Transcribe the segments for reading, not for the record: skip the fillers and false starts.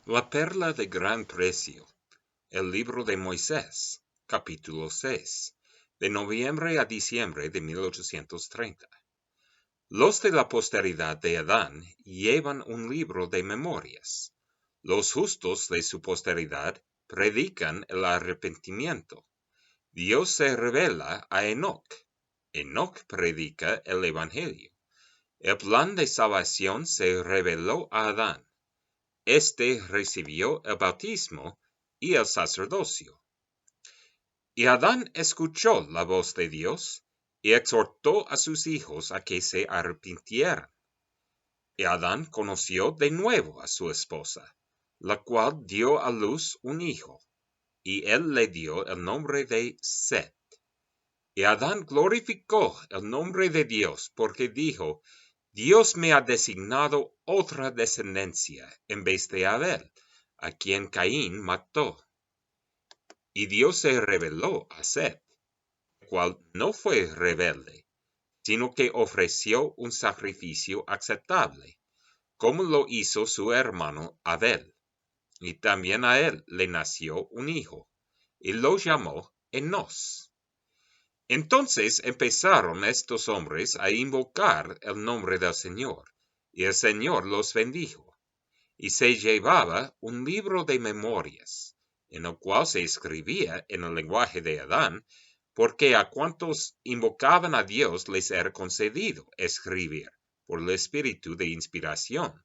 La perla de gran precio. El libro de Moisés, capítulo 6, de noviembre a diciembre de 1830. Los de la posteridad de Adán llevan un libro de memorias. Los justos de su posteridad predican el arrepentimiento. Dios se revela a Enoc. Enoc predica el evangelio. El plan de salvación se reveló a Adán. Este recibió el bautismo y el sacerdocio. Y Adán escuchó la voz de Dios y exhortó a sus hijos a que se arrepintieran. Y Adán conoció de nuevo a su esposa, la cual dio a luz un hijo, y él le dio el nombre de Set. Y Adán glorificó el nombre de Dios porque dijo: Dios me ha designado otra descendencia en vez de Abel, a quien Caín mató. Y Dios se reveló a Set, el cual no fue rebelde, sino que ofreció un sacrificio aceptable, como lo hizo su hermano Abel. Y también a él le nació un hijo, y lo llamó Enos. Entonces empezaron estos hombres a invocar el nombre del Señor, y el Señor los bendijo. Y se llevaba un libro de memorias, en el cual se escribía en el lenguaje de Adán, porque a cuantos invocaban a Dios les era concedido escribir por el espíritu de inspiración.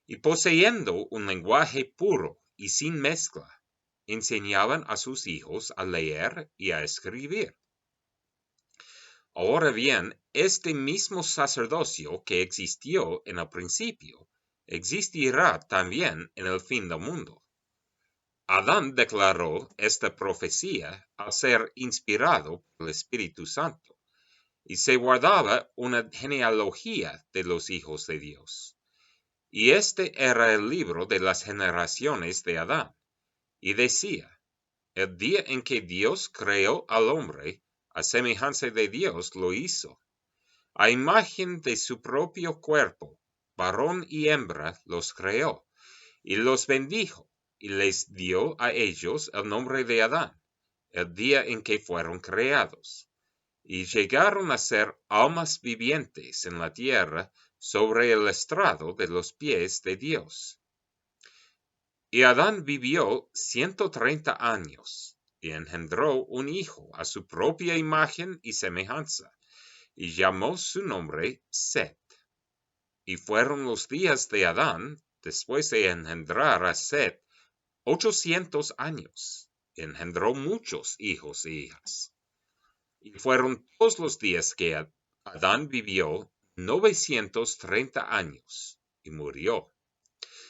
Y poseyendo un lenguaje puro y sin mezcla, enseñaban a sus hijos a leer y a escribir. Ahora bien, este mismo sacerdocio que existió en el principio, existirá también en el fin del mundo. Adán declaró esta profecía al ser inspirado por el Espíritu Santo, y se guardaba una genealogía de los hijos de Dios. Y este era el libro de las generaciones de Adán, y decía: el día en que Dios creó al hombre, a semejanza de Dios lo hizo. A imagen de su propio cuerpo, varón y hembra los creó, y los bendijo, y les dio a ellos el nombre de Adán, el día en que fueron creados. Y llegaron a ser almas vivientes en la tierra sobre el estrado de los pies de Dios. Y Adán vivió 130 años, y engendró un hijo a su propia imagen y semejanza, y llamó su nombre Set. Y fueron los días de Adán, después de engendrar a Set, 800 años. Engendró muchos hijos e hijas. Y fueron todos los días que Adán vivió 930 años, y murió.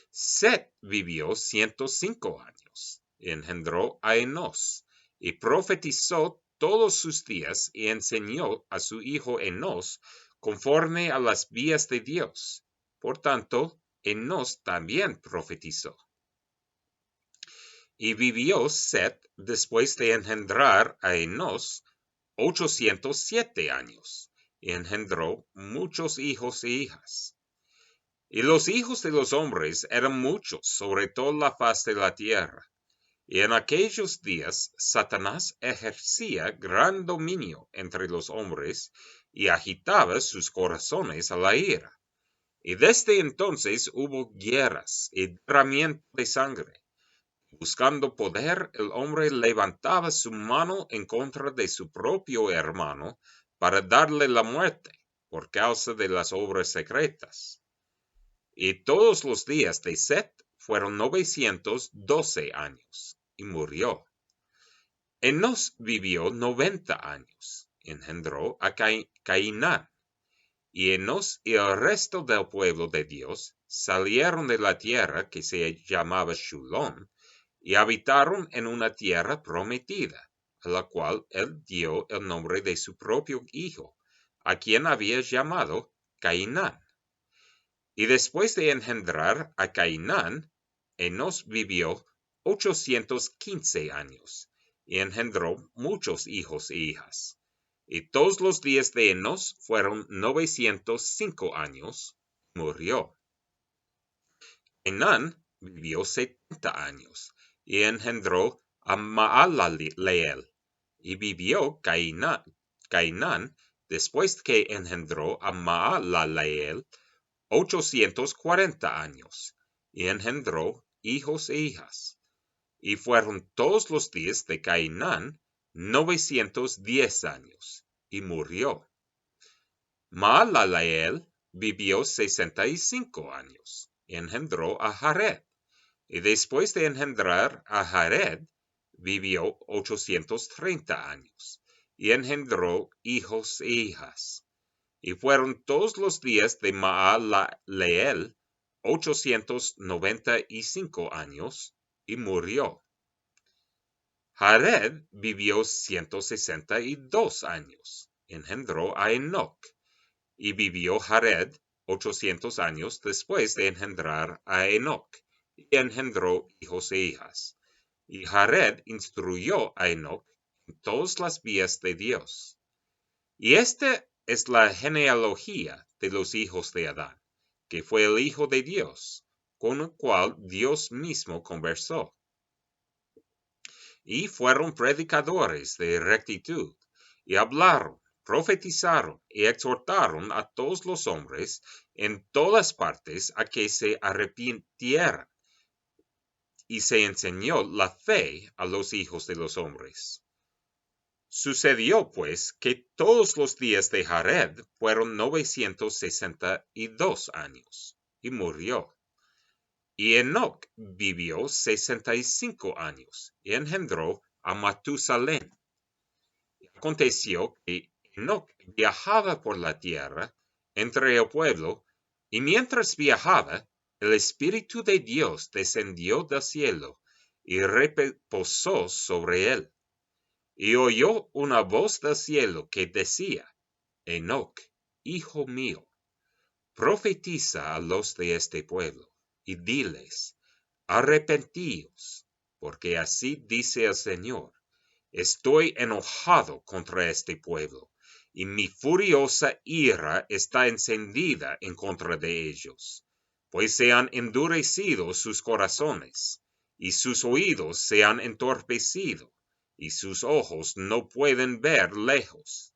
Set vivió 105 años, y engendró a Enos, y profetizó todos sus días, y enseñó a su hijo Enos conforme a las vías de Dios. Por tanto, Enos también profetizó. Y vivió Set después de engendrar a Enos 807 años, y engendró muchos hijos e hijas. Y los hijos de los hombres eran muchos sobre toda la faz de la tierra. Y en aquellos días Satanás ejercía gran dominio entre los hombres y agitaba sus corazones a la ira. Y desde entonces hubo guerras y derramamiento de sangre. Buscando poder, el hombre levantaba su mano en contra de su propio hermano para darle la muerte por causa de las obras secretas. Y todos los días de Set fueron 912 años, y murió. Enos vivió 90 años, engendró a Cainán. Y Enos y el resto del pueblo de Dios salieron de la tierra que se llamaba Shulón, y habitaron en una tierra prometida, a la cual él dio el nombre de su propio hijo, a quien había llamado Cainán. Y después de engendrar a Cainán, Enos vivió 815 años, y engendró muchos hijos e hijas. Y todos los días de Enos fueron 905 años, murió. Cainán vivió 70 años, y engendró a Maalaleel. Y vivió Cainán, después que engendró a Maalaleel, 840 años, y engendró hijos e hijas. Y fueron todos los días de Cainán 910 años, y murió. Maalaleel vivió 65 años, y engendró a Jared. Y después de engendrar a Jared, vivió 830 años, y engendró hijos e hijas. Y fueron todos los días de Maalaleel 895 años, y murió. Jared vivió 162 años, engendró a Enoc, y vivió Jared 800 años después de engendrar a Enoc, y engendró hijos e hijas. Y Jared instruyó a Enoc en todas las vías de Dios. Y esta es la genealogía de los hijos de Adán, que fue el Hijo de Dios, con el cual Dios mismo conversó. Y fueron predicadores de rectitud, y hablaron, profetizaron y exhortaron a todos los hombres en todas partes a que se arrepintieran. Y se enseñó la fe a los hijos de los hombres. Sucedió, pues, que todos los días de Jared fueron 962 años, y murió. Y Enoc vivió 65 años, y engendró a Matusalén. Aconteció que Enoc viajaba por la tierra entre el pueblo, y mientras viajaba, el Espíritu de Dios descendió del cielo y reposó sobre él. Y oyó una voz del cielo que decía: Enoc, hijo mío, profetiza a los de este pueblo, y diles: arrepentíos, porque así dice el Señor: estoy enojado contra este pueblo, y mi furiosa ira está encendida en contra de ellos, pues se han endurecido sus corazones, y sus oídos se han entorpecido, y sus ojos no pueden ver lejos.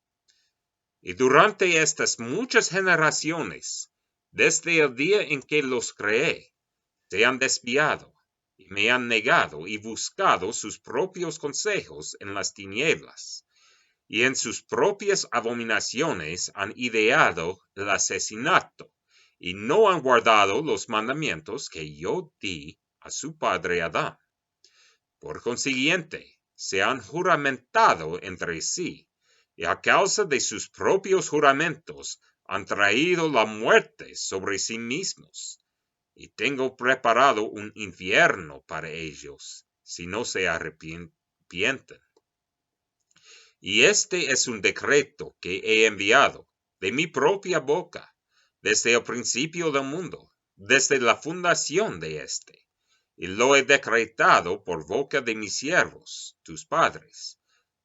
Y durante estas muchas generaciones, desde el día en que los creé, se han desviado, y me han negado y buscado sus propios consejos en las tinieblas, y en sus propias abominaciones han ideado el asesinato, y no han guardado los mandamientos que yo di a su padre Adán. Por consiguiente, se han juramentado entre sí, y a causa de sus propios juramentos han traído la muerte sobre sí mismos. Y tengo preparado un infierno para ellos, si no se arrepienten. Y este es un decreto que he enviado de mi propia boca, desde el principio del mundo, desde la fundación de éste. Y lo he decretado por boca de mis siervos, tus padres,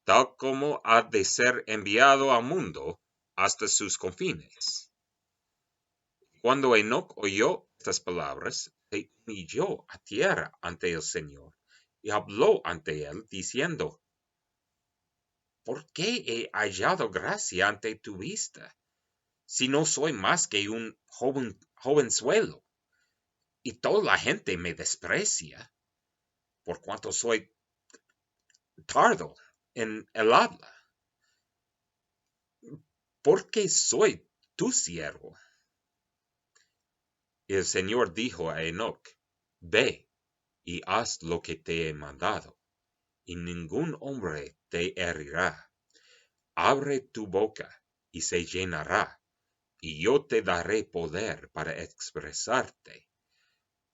tal como ha de ser enviado al mundo hasta sus confines. Cuando Enoc oyó estas palabras, se humilló a tierra ante el Señor, y habló ante él, diciendo: ¿por qué he hallado gracia ante tu vista, si no soy más que un jovenzuelo, y toda la gente me desprecia, por cuanto soy tardo en el habla? Porque soy tu siervo. Y el Señor dijo a Enoc: ve y haz lo que te he mandado, y ningún hombre te herirá. Abre tu boca y se llenará, y yo te daré poder para expresarte,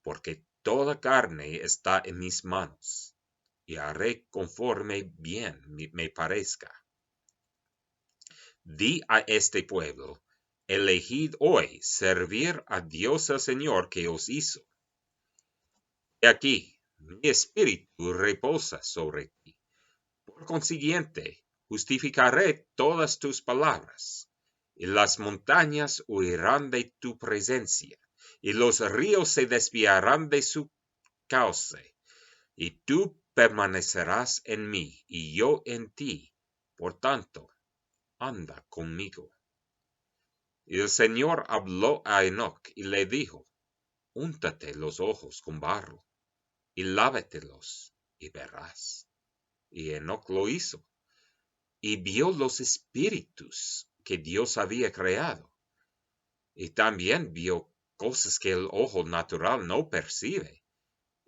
porque toda carne está en mis manos, y haré conforme bien me parezca. Di a este pueblo: elegid hoy servir a Dios el Señor que os hizo. He aquí, mi espíritu reposa sobre ti. Por consiguiente, justificaré todas tus palabras, y las montañas huirán de tu presencia, y los ríos se desviarán de su cauce, y tú permanecerás en mí, y yo en ti. Por tanto, anda conmigo. Y el Señor habló a Enoc y le dijo, úntate los ojos con barro, y lávatelos, y verás. Y Enoc lo hizo, y vio los espíritus que Dios había creado, y también vio cosas que el ojo natural no percibe.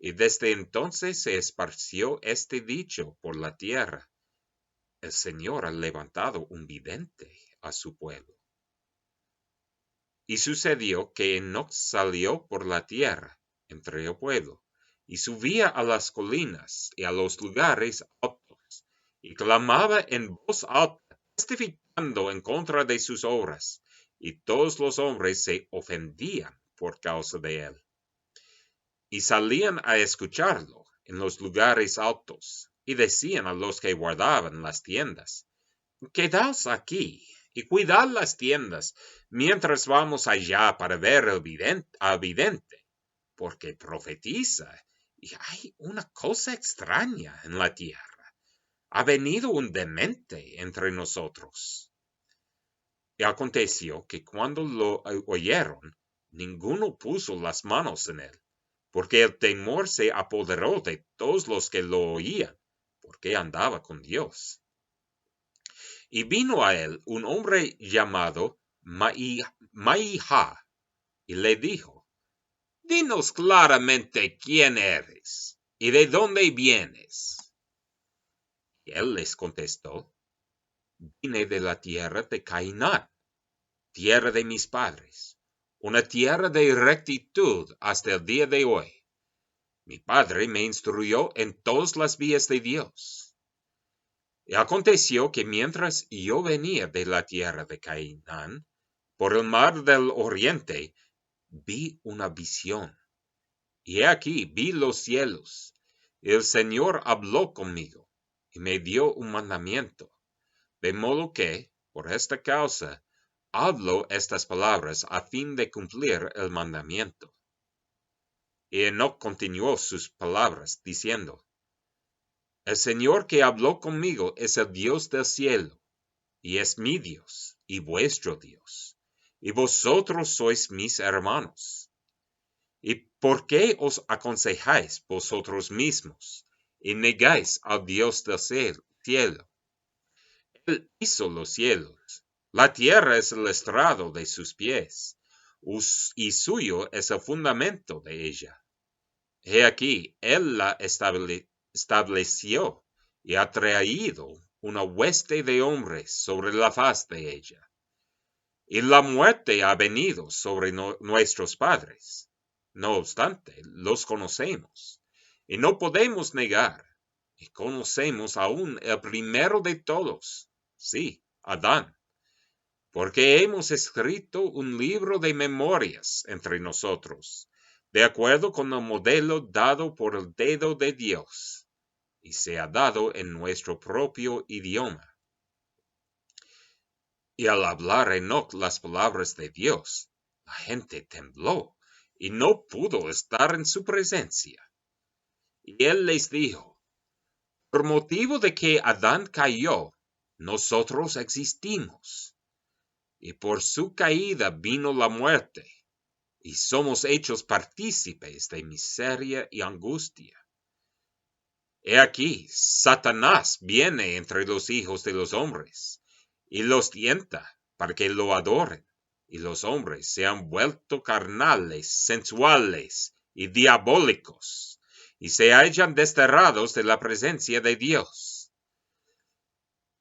Y desde entonces se esparció este dicho por la tierra: el Señor ha levantado un vidente a su pueblo. Y sucedió que Enoc salió por la tierra entre el pueblo, y subía a las colinas y a los lugares altos, y clamaba en voz alta, testificando en contra de sus obras, y todos los hombres se ofendían por causa de él. Y salían a escucharlo en los lugares altos, y decían a los que guardaban las tiendas, quedaos aquí y cuidad las tiendas, mientras vamos allá para ver al vidente, porque profetiza, y hay una cosa extraña en la tierra. Ha venido un demente entre nosotros. Y aconteció que cuando lo oyeron, ninguno puso las manos en él, porque el temor se apoderó de todos los que lo oían, porque andaba con Dios. Y vino a él un hombre llamado Maihá, y le dijo, dinos claramente quién eres, y de dónde vienes. Y él les contestó, vine de la tierra de Canaán, tierra de mis padres, una tierra de rectitud hasta el día de hoy. Mi padre me instruyó en todas las vías de Dios. Y aconteció que mientras yo venía de la tierra de Canaán, por el mar del oriente, vi una visión. Y he aquí vi los cielos, y el Señor habló conmigo, y me dio un mandamiento. De modo que, por esta causa, hablo estas palabras a fin de cumplir el mandamiento. Y Enoc continuó sus palabras, diciendo, el Señor que habló conmigo es el Dios del cielo, y es mi Dios, y vuestro Dios, y vosotros sois mis hermanos. ¿Y por qué os aconsejáis vosotros mismos, y negáis al Dios del cielo? Él hizo los cielos, la tierra es el estrado de sus pies, y suyo es el fundamento de ella. He aquí, él la estableció, y ha traído una hueste de hombres sobre la faz de ella. Y la muerte ha venido sobre nuestros padres. No obstante, los conocemos, y no podemos negar, y conocemos aún el primero de todos, sí, Adán, porque hemos escrito un libro de memorias entre nosotros, de acuerdo con el modelo dado por el dedo de Dios, y se ha dado en nuestro propio idioma. Y al hablar Enoc las palabras de Dios, la gente tembló, y no pudo estar en su presencia. Y él les dijo, por motivo de que Adán cayó, nosotros existimos, y por su caída vino la muerte, y somos hechos partícipes de miseria y angustia. He aquí, Satanás viene entre los hijos de los hombres, y los tienta para que lo adoren, y los hombres se han vuelto carnales, sensuales y diabólicos, y se hallan desterrados de la presencia de Dios.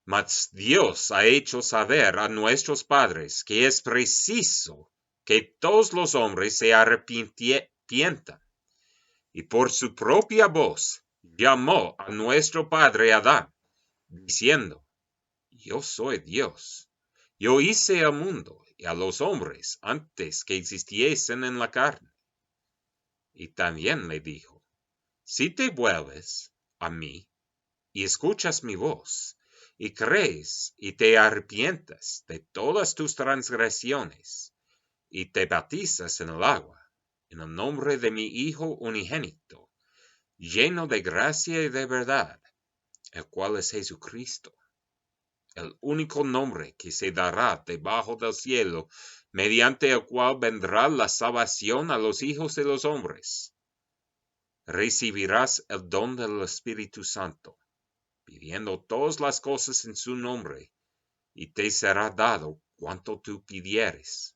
Mas Dios ha hecho saber a nuestros padres que es preciso que todos los hombres se arrepientan, y por su propia voz llamó a nuestro padre Adán, diciendo, yo soy Dios, yo hice el mundo y a los hombres antes que existiesen en la carne. Y también le dijo, si te vuelves a mí y escuchas mi voz, y crees y te arrepientas de todas tus transgresiones, y te bautizas en el agua, en el nombre de mi Hijo unigénito, lleno de gracia y de verdad, el cual es Jesucristo, el único nombre que se dará debajo del cielo, mediante el cual vendrá la salvación a los hijos de los hombres. Recibirás el don del Espíritu Santo, pidiendo todas las cosas en su nombre, y te será dado cuanto tú pidieres.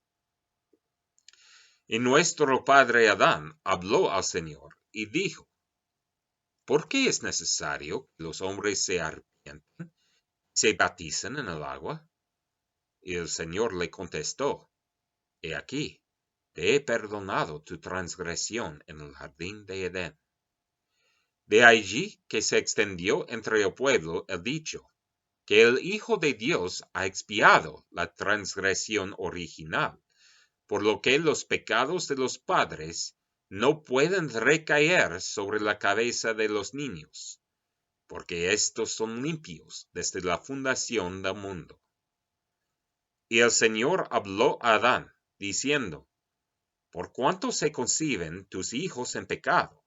Y nuestro padre Adán habló al Señor y dijo: ¿por qué es necesario que los hombres se arrepientan y se bauticen en el agua? Y el Señor le contestó: he aquí, te he perdonado tu transgresión en el jardín de Edén. De allí que se extendió entre el pueblo el dicho, que el Hijo de Dios ha expiado la transgresión original, por lo que los pecados de los padres no pueden recaer sobre la cabeza de los niños, porque éstos son limpios desde la fundación del mundo. Y el Señor habló a Adán, diciendo: por cuanto se conciben tus hijos en pecado,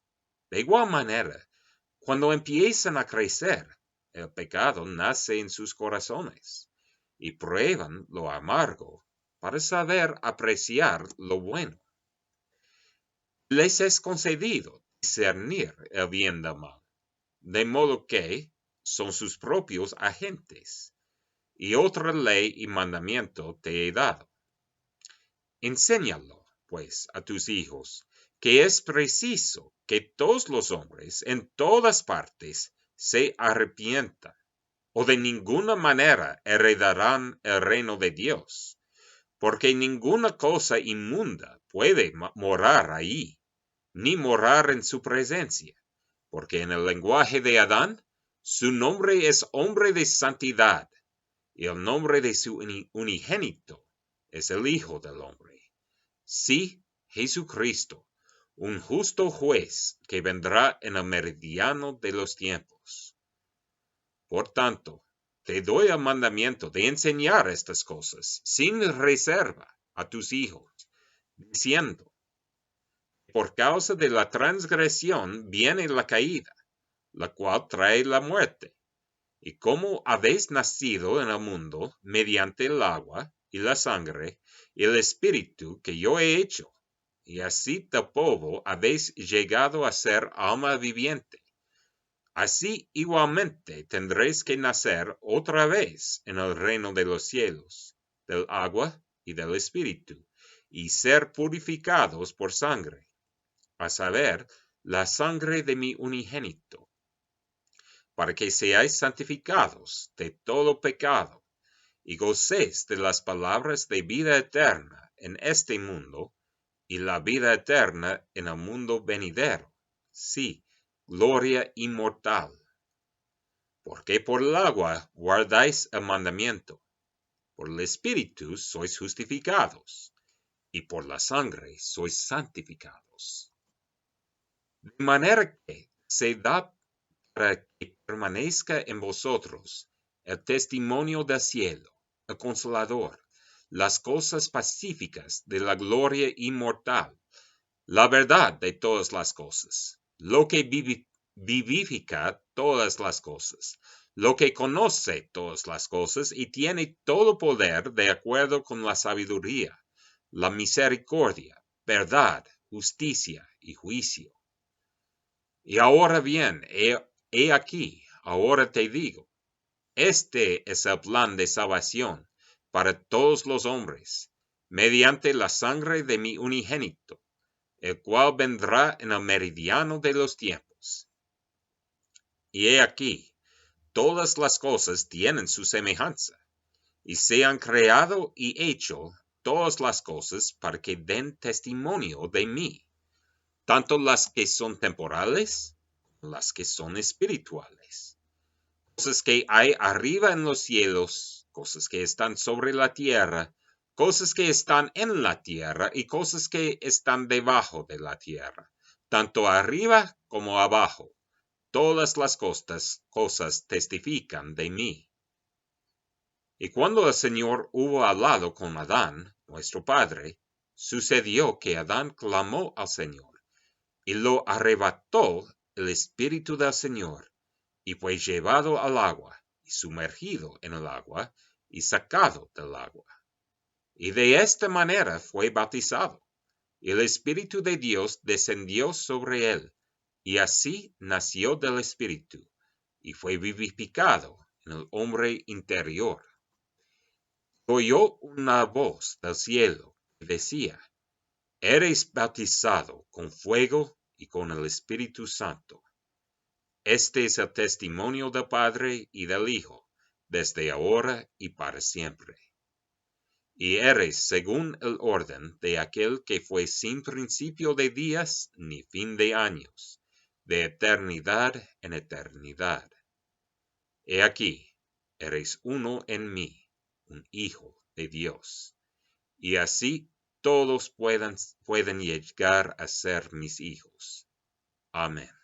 de igual manera, cuando empiezan a crecer, el pecado nace en sus corazones, y prueban lo amargo para saber apreciar lo bueno. Les es concedido discernir el bien del mal, de modo que son sus propios agentes, y otra ley y mandamiento te he dado. Enséñalo, pues, a tus hijos, que es preciso que todos los hombres en todas partes se arrepientan, o de ninguna manera heredarán el reino de Dios, porque ninguna cosa inmunda puede morar ahí, ni morar en su presencia, porque en el lenguaje de Adán, su nombre es hombre de santidad, y el nombre de su unigénito es el Hijo del Hombre. Sí, Jesucristo, un justo juez que vendrá en el meridiano de los tiempos. Por tanto, te doy el mandamiento de enseñar estas cosas sin reserva a tus hijos, diciendo: por causa de la transgresión viene la caída, la cual trae la muerte. Y como habéis nacido en el mundo mediante el agua y la sangre y el espíritu que yo he hecho, y así del polvo habéis llegado a ser alma viviente, así igualmente tendréis que nacer otra vez en el reino de los cielos, del agua y del espíritu, y ser purificados por sangre, a saber, la sangre de mi unigénito, para que seáis santificados de todo pecado, y gocéis de las palabras de vida eterna en este mundo, y la vida eterna en el mundo venidero, sí, gloria inmortal. Porque por el agua guardáis el mandamiento, por el Espíritu sois justificados, y por la sangre sois santificados. De manera que se da para que permanezca en vosotros el testimonio del cielo, el Consolador, las cosas pacíficas de la gloria inmortal, la verdad de todas las cosas, lo que vivifica todas las cosas, lo que conoce todas las cosas y tiene todo poder de acuerdo con la sabiduría, la misericordia, verdad, justicia y juicio. Y ahora bien, he aquí, ahora te digo, este es el plan de salvación para todos los hombres, mediante la sangre de mi unigénito, el cual vendrá en el meridiano de los tiempos. Y he aquí, todas las cosas tienen su semejanza, y se han creado y hecho todas las cosas para que den testimonio de mí, tanto las que son temporales, las que son espirituales. Cosas que hay arriba en los cielos, cosas que están sobre la tierra, cosas que están en la tierra y cosas que están debajo de la tierra, tanto arriba como abajo. Todas las cosas testifican de mí. Y cuando el Señor hubo hablado con Adán, nuestro padre, sucedió que Adán clamó al Señor, y lo arrebató el Espíritu del Señor, y fue llevado al agua, y sumergido en el agua, y sacado del agua. Y de esta manera fue bautizado, y el Espíritu de Dios descendió sobre él, y así nació del Espíritu, y fue vivificado en el hombre interior. Oyó una voz del cielo que decía: Eres bautizado con fuego y con el Espíritu Santo. Este es el testimonio del Padre y del Hijo, desde ahora y para siempre. Y eres según el orden de aquel que fue sin principio de días ni fin de años, de eternidad en eternidad. He aquí, eres uno en mí, un hijo de Dios. Y así todos pueden llegar a ser mis hijos. Amén.